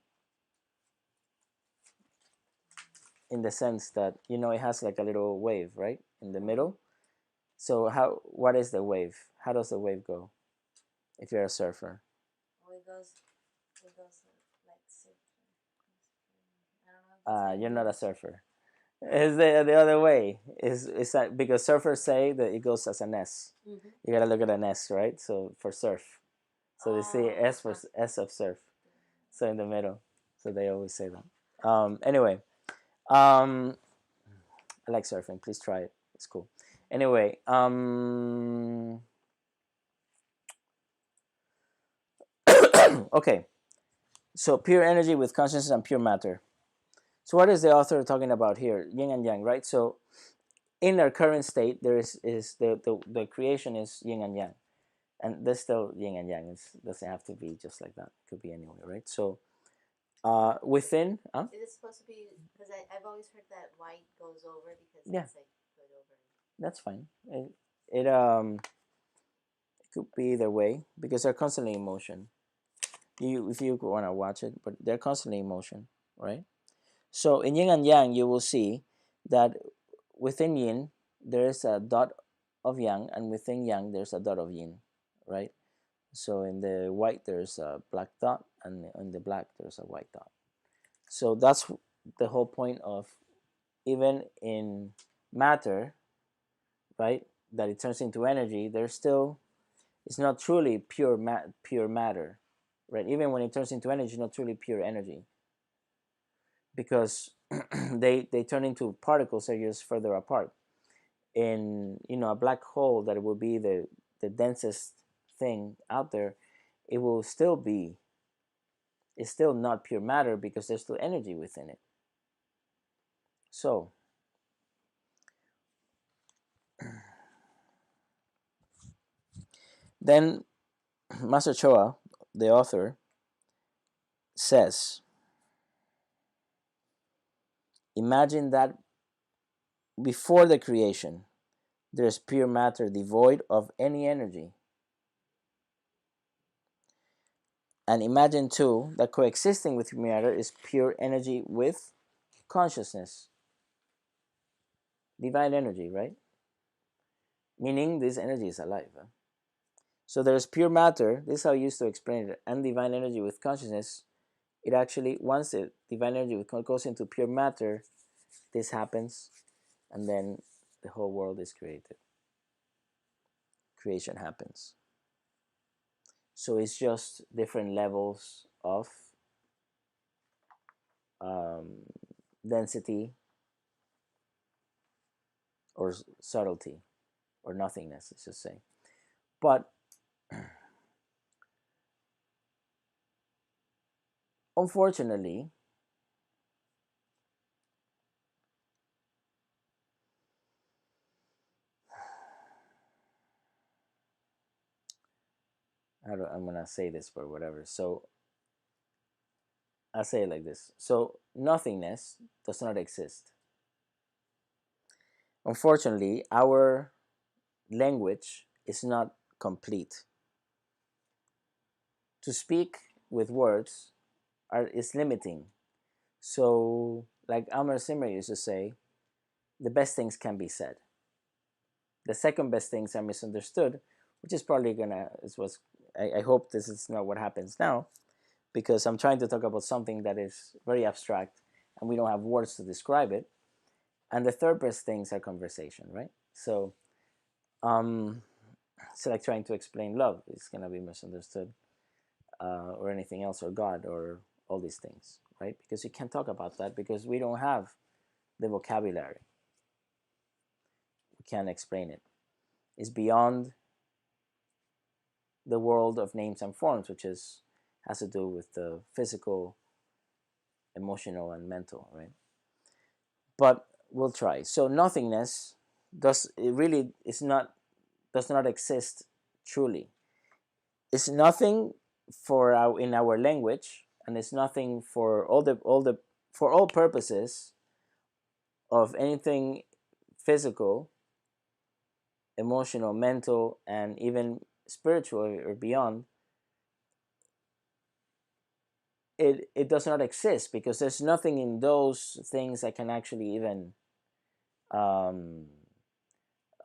In the sense that it has like a little wave, right, in the middle. So how? What is the wave? How does the wave go? If you're a surfer, Oh, it goes like circular. I don't know if it's you're not a circular. surfer. It's the other way. Is that because surfers say that it goes as an S. Mm-hmm. You gotta look at an S, right? So for surf, so they say S for S of surf. So in the middle. So they always say that. Anyway, I like surfing. Please try it. It's cool. Anyway, okay. So pure energy with consciousness and pure matter. So what is the author talking about here? Yin and yang, right? So in our current state, there is the creation is yin and yang, and there's still yin and yang. It doesn't have to be just like that. It could be anywhere, right? So within, Is it supposed to be? Because I've always heard that white goes over because yeah, it's like put over. that's fine. It could be either way because they're constantly in motion. If you want to watch it, but they're constantly in motion, right? So in yin and yang, you will see that within yin there is a dot of yang, and within yang there's a dot of yin, right? So in the white there's a black dot, and in the black there's a white dot. So that's the whole point of even in matter, right? That it turns into energy. There's still it's not truly pure matter, right? Even when it turns into energy, it's not truly pure energy because they turn into particles that are just further apart. In a black hole that will be the densest thing out there, it will still be it's still not pure matter because there's still energy within it. So then Master Choa, the author, says, imagine that before the creation there's pure matter devoid of any energy. And imagine too that coexisting with matter is pure energy with consciousness, divine energy, right? Meaning this energy is alive. Huh? So there's pure matter, this is how I used to explain it, and divine energy with consciousness. It actually, once the divine energy goes into pure matter, this happens, and then the whole world is created. Creation happens. So it's just different levels of um, density or subtlety or nothingness, let's just say. But unfortunately, I'm gonna say this or whatever. So I'll say it like this. So nothingness does not exist. Unfortunately, our language is not complete. To speak with words is limiting. So, like Amr Simmer used to say, the best things can be said. The second best things are misunderstood, which is probably gonna is what's I hope this is not what happens now, because I'm trying to talk about something that is very abstract and we don't have words to describe it. And the third best things are conversation, right? So it's like trying to explain love is gonna be misunderstood, or anything else, or God, or all these things, right? Because you can't talk about that because we don't have the vocabulary. We can't explain it. It's beyond the world of names and forms, which has to do with the physical, emotional, and mental, right? But we'll try. So nothingness does not exist truly. It's nothing in our language, and it's nothing for all purposes of anything physical, emotional, mental, and even spiritual or beyond. It does not exist because there's nothing in those things that can actually even um,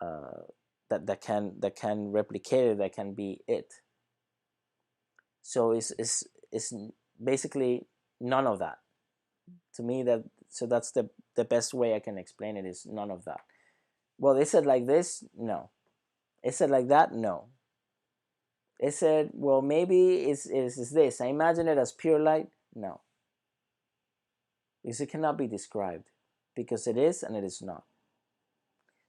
uh, that can replicate it, that can be it. So it's basically none of that. To me, that So that's the best way I can explain it, is none of that. Well, is it like this? No. Is it like that? No. Is it, well, maybe is this? I imagine it as pure light? No. Because it cannot be described. Because it is and it is not.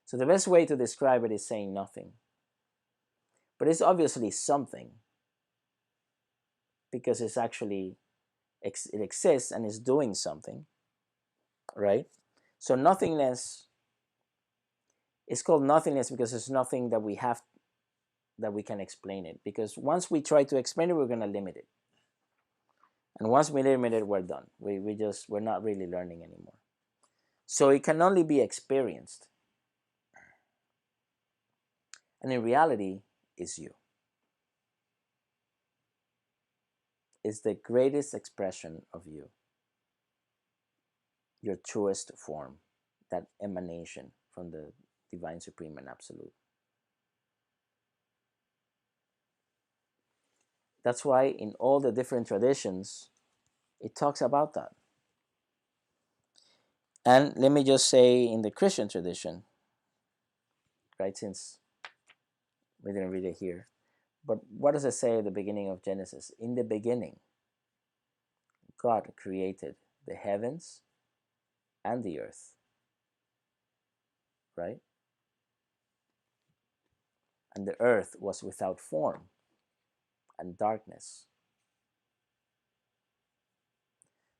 So the best way to describe it is saying nothing. But it's obviously something. Because it's actually, it exists and is doing something. Right? So nothingness is called nothingness because there's nothing that we have, that we can explain it. Because once we try to explain it, we're going to limit it. And once we limit it, we're done. We're not really learning anymore. So it can only be experienced. And in reality, is you. Is the greatest expression of you. Your truest form. That emanation from the divine, supreme, and absolute. That's why in all the different traditions, it talks about that. And let me just say, in the Christian tradition, right, since we didn't read it here, but what does it say at the beginning of Genesis? In the beginning, God created the heavens and the earth, right? And the earth was without form and darkness.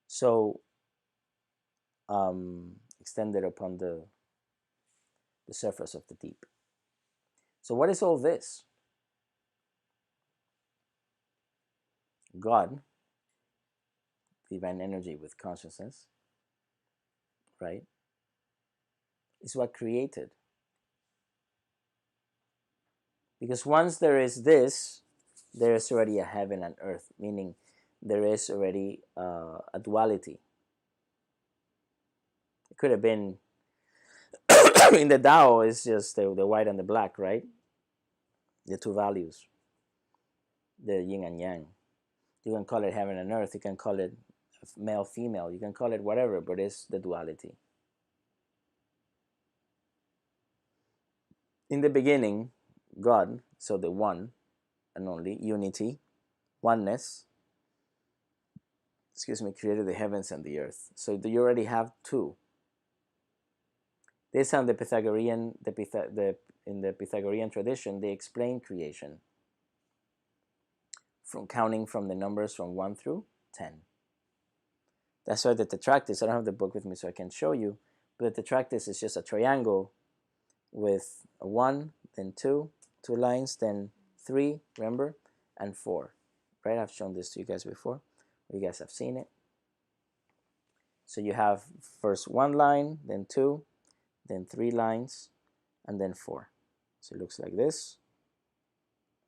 So, extended upon the surface of the deep. So, what is all this? God, divine energy with consciousness, right, is what created. Because once there is this, there is already a heaven and earth, meaning there is already a duality. It could have been, in the Tao, it's just the white and the black, right? The two values, the yin and yang. You can call it heaven and earth, you can call it male, female, you can call it whatever, but it's the duality. In the beginning, God, so the one and only, unity, oneness, created the heavens and the earth. So you already have two. This time, in the Pythagorean tradition, they explain creation from counting from the numbers from 1 through 10. That's why the tetractys, I don't have the book with me so I can show you, but the tetractys is just a triangle with a 1, then 2 lines, then 3, remember, and 4. Right? I've shown this to you guys before. You guys have seen it. So you have first 1 line, then 2, then 3 lines, and then 4. So it looks like this,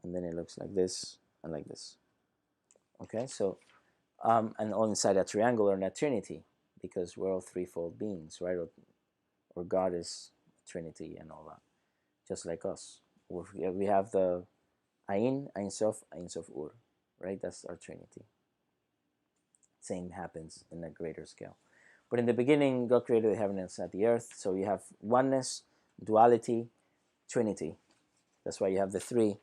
and then it looks like this, and like this. Okay, so and all inside a triangle or in a trinity, because we're all threefold beings, right? Or God is Trinity and all that, just like us. We have the Ain, Ein Sof, Ur, right? That's our Trinity. Same happens in a greater scale. But in the beginning, God created the heavens and the earth. So you have oneness, duality, Trinity. That's why you have the three,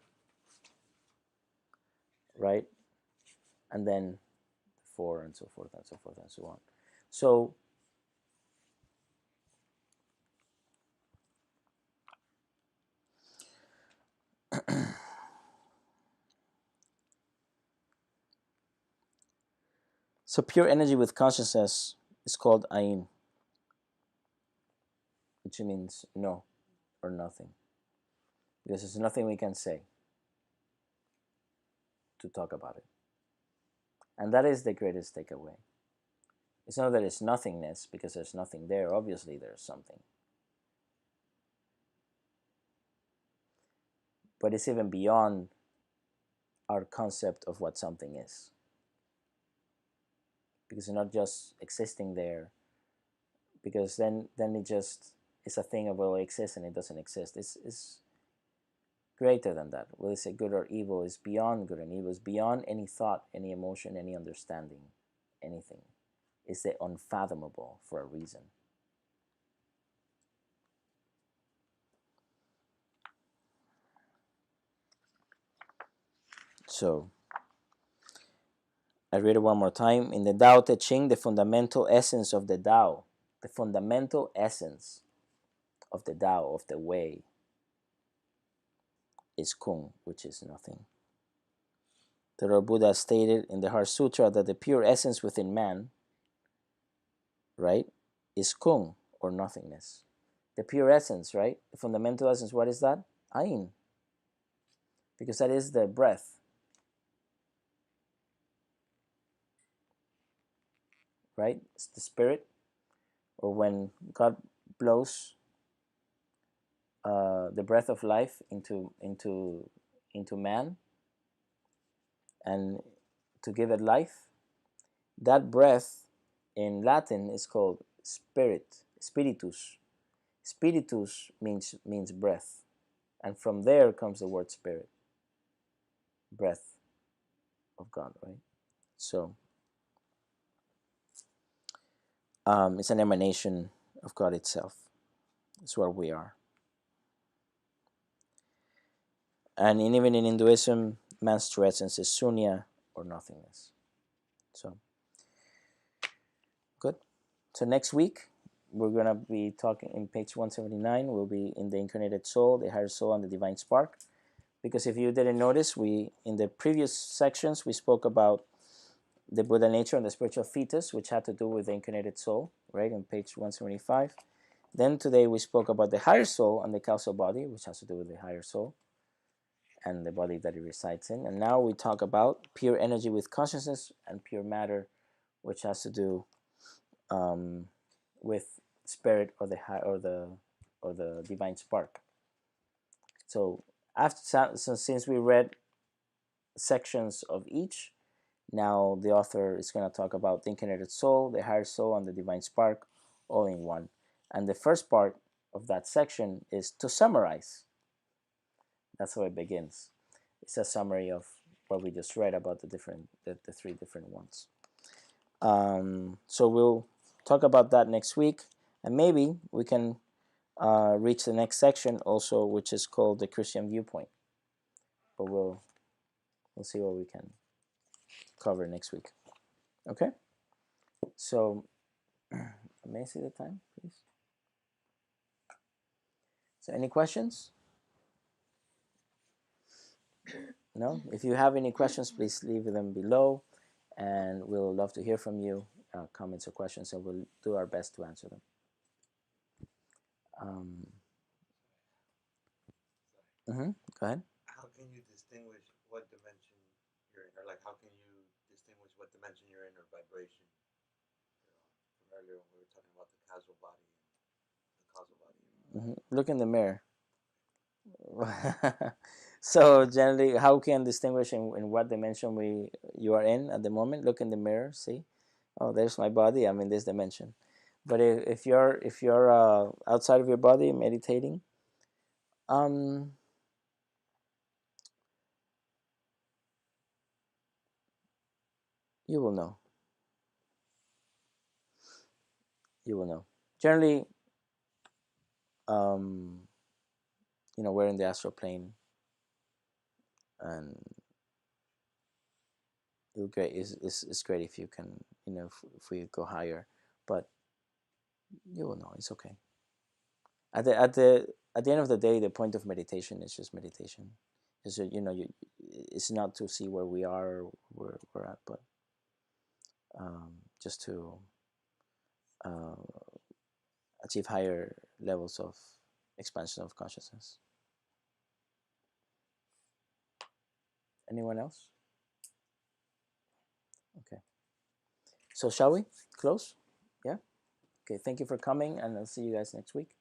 right? And then 4 and so forth and so forth and so on. So so pure energy with consciousness is called Ain, which means no or nothing. Because there's nothing we can say to talk about it. And that is the greatest takeaway. It's not that it's nothingness because there's nothing there. Obviously, there's something. But it's even beyond our concept of what something is. Because it's not just existing there. Because then it just is a thing of, well, it exists and it doesn't exist. It's greater than that. Whether it's good or evil, is beyond good and evil. It's beyond any thought, any emotion, any understanding, anything. is the unfathomable for a reason. So I read it one more time. In the Tao Te Ching, the fundamental essence of the Tao, the fundamental essence of the Tao, of the way, is Kung, which is nothing. The Lord Buddha stated in the Heart Sutra that the pure essence within man, right, is Kung, or nothingness. The pure essence, right? The fundamental essence, what is that? Ain. Because that is the breath, right? It's the spirit, or when God blows the breath of life into man, and to give it life, that breath in Latin is called spirit, spiritus. Spiritus means breath, and from there comes the word spirit, breath of God, right? So it's an emanation of God itself. It's where we are. And even in Hinduism, man's true essence is sunya, or nothingness. So good. So next week we're gonna be talking in page 179. We'll be in the incarnated soul, the higher soul, and the divine spark. Because if you didn't notice, we in the previous sections we spoke about the Buddha nature and the spiritual fetus, which had to do with the incarnated soul, right, on page 175. Then today we spoke about the higher soul and the causal body, which has to do with the higher soul and the body that it resides in. And now we talk about pure energy with consciousness and pure matter, which has to do with spirit, or the high, or the divine spark. So since we read sections of each, now the author is going to talk about the incarnated soul, the higher soul, and the divine spark, all in one. And the first part of that section is to summarize. That's how it begins. It's a summary of what we just read about the three different ones. So we'll talk about that next week, and maybe we can reach the next section also, which is called the Christian viewpoint. But we'll see what we can cover next week. Okay. So may I see the time, please? So any questions? No? If you have any questions, please leave them below, and we'll love to hear from you, comments or questions, and we'll do our best to answer them. Go ahead. How can you distinguish what dimension you're in, or like how can you distinguish what dimension you're in, or vibration? From earlier when we were talking about the causal body and the causal body. Look in the mirror. So generally, how can distinguish in what dimension you are in at the moment? Look in the mirror. See, oh, there's my body. I'm in this dimension. But if you're outside of your body meditating, you will know. You will know. Generally, we're in the astral plane, and it's great if you can, if we go higher, but you will know. It's okay. At the end of the day, the point of meditation is just meditation. Is it's not to see where we are or where we're at, but just to achieve higher levels of expansion of consciousness. Anyone else? Okay. So shall we close? Yeah. Okay. Thank you for coming, and I'll see you guys next week.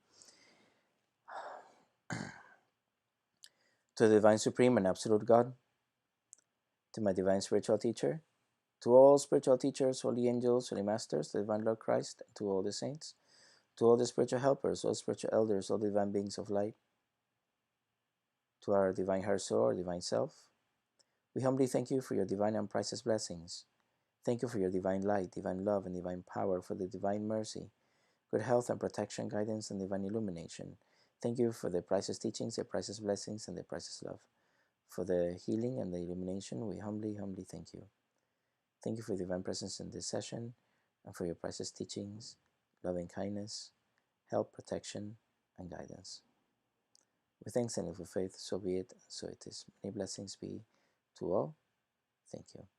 To the Divine Supreme and Absolute God, to my Divine Spiritual Teacher, to all spiritual teachers, holy angels, holy masters, the Divine Lord Christ, and to all the saints, to all the spiritual helpers, all spiritual elders, all the divine beings of light, to our divine Higher Soul, our divine self, we humbly thank you for your divine and priceless blessings. Thank you for your divine light, divine love, and divine power, for the divine mercy, good health and protection, guidance, and divine illumination. Thank you for the priceless teachings, the priceless blessings, and the priceless love. For the healing and the illumination, we humbly, humbly thank you. Thank you for your divine presence in this session and for your priceless teachings, loving kindness, help, protection, and guidance. With thanks and with faith, so be it, so it is. Many blessings be to all. Thank you.